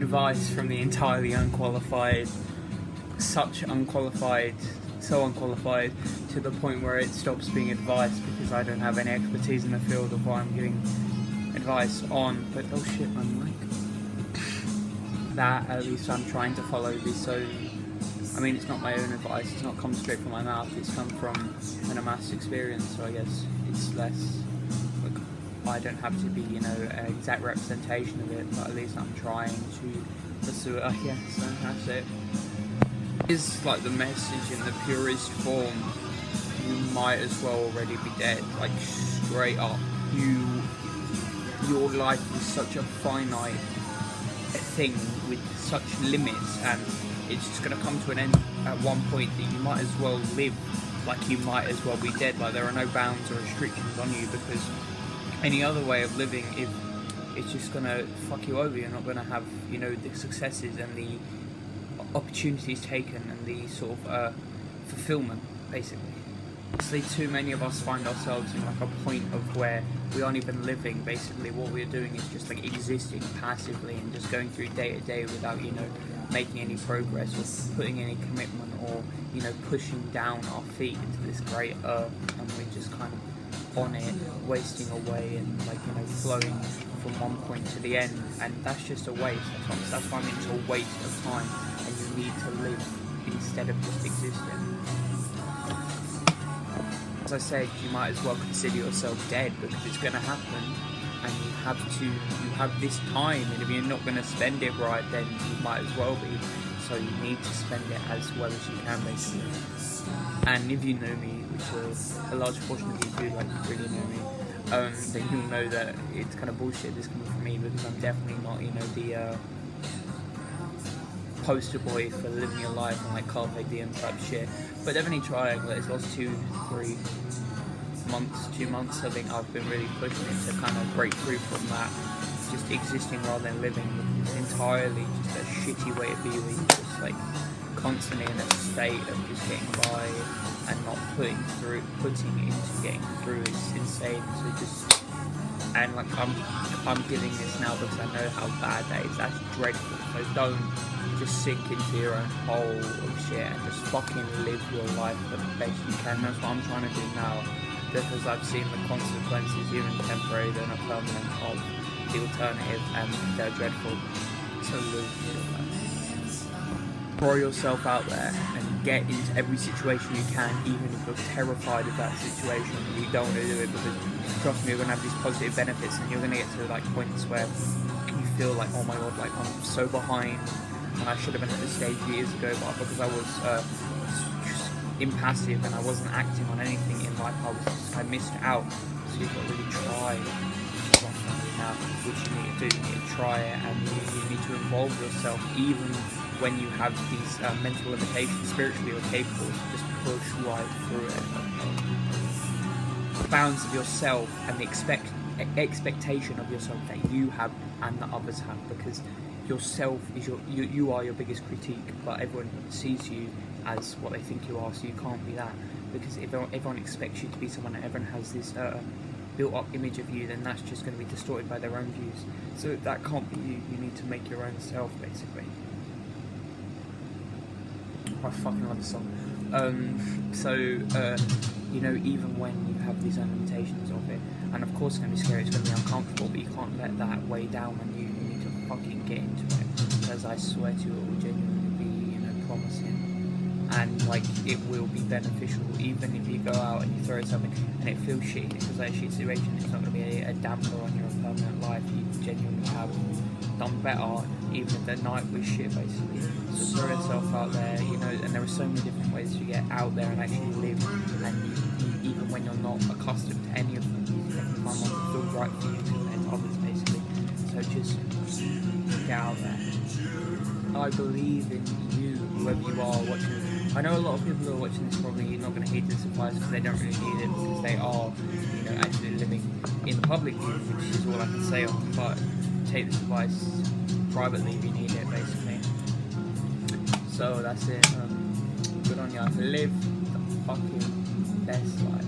Advice from the entirely unqualified, so unqualified to the point where it stops being advice because I don't have any expertise in the field of what I'm giving advice on. But oh shit, my mic. That at least I'm trying to follow this. So I mean, it's not my own advice. It's not come straight from my mouth. It's come from an amassed experience. So I guess it's less. I don't have to be, an exact representation of it, but at least I'm trying to pursue it, I guess, and that's it. It's like the message in the purest form. You might as well already be dead, like straight up. Your life is such a finite thing with such limits, and it's just going to come to an end at one point that you might as well live like you might as well be dead. Like there are no bounds or restrictions on you, because any other way of living, if it's just gonna fuck you over, you're not gonna have, the successes and the opportunities taken and the sort of fulfillment, basically. Honestly, too many of us find ourselves in like a point of where we aren't even living. Basically, what we're doing is just like existing passively and just going through day to day without, making any progress or putting any commitment or, pushing down our feet into this great earth, and we're just kind of on it, wasting away and flowing from one point to the end, and that's just a waste. That's why I mean it's a waste of time, and you need to live instead of just existing. As I said, you might as well consider yourself dead, because it's going to happen, and you have this time, and if you're not going to spend it right, then you might as well be. So you need to spend it as well as you can, basically. And if you know me, which is a large portion of you do, like really know me, then you'll know that it's kind of bullshit this coming from me, because I'm definitely not, the poster boy for living your life and like carpe diem type shit. But definitely trying. Like, it's lost 2 months, I think I've been really pushing it to kind of break free from that, just existing rather than living. It's entirely just a shitty way to be, where you're just like constantly in a state of just getting by and not putting into getting through. It's insane. So just, and like I'm giving this now because I know how bad that is. That's dreadful. So don't just sink into your own hole of shit and just fucking live your life the best you can. That's what I'm trying to do now, because I've seen the consequences, even temporary, they're not permanent, of the alternative, and they're dreadful. So live your life. Throw yourself out there and get into every situation you can, even if you're terrified of that situation. You don't want to do it, because trust me, you're going to have these positive benefits, and you're going to get to like points where you feel like, oh my god, like I'm so behind, and I should have been at this stage years ago, but because I was just impassive and I wasn't acting on anything in life, I missed out. So you've got to really try now, which you need to do. You need to try it, and you need to involve yourself, even when you have these mental limitations. Spiritually you're capable, so just push right through it. The bounds of yourself and the expectation of yourself that you have and that others have, because yourself is you are your biggest critique, but everyone sees you as what they think you are, so you can't be that, because if everyone expects you to be someone, and everyone has this built up image of you, then that's just going to be distorted by their own views. So that can't be you. You need to make your own self, basically. I fucking love the song. Even when you have these own limitations of it, and of course it's going to be scary, it's going to be uncomfortable, but you can't let that weigh down on you. You need to fucking get into it, because I swear to you, it will genuinely be, promising, and like it will be beneficial. Even if you go out and you throw something and it feels shitty, because that shit situation, it's not going to be a damper on your permanent life. You genuinely have done better, even if the night was shit, basically. So throw yourself out there, and there are so many different ways to get out there and actually live, and even when you're not accustomed to any of them, you can find one that feels right for you compared to others, basically. So just get out there. I believe in you, whoever you are watching. I know a lot of people who are watching this probably not going to heed this advice, because they don't really need it, because they are, actually living in the public view, which is all I can say on them. But take this advice privately if you need it, basically. So that's it. Good on you. Live the fucking best life.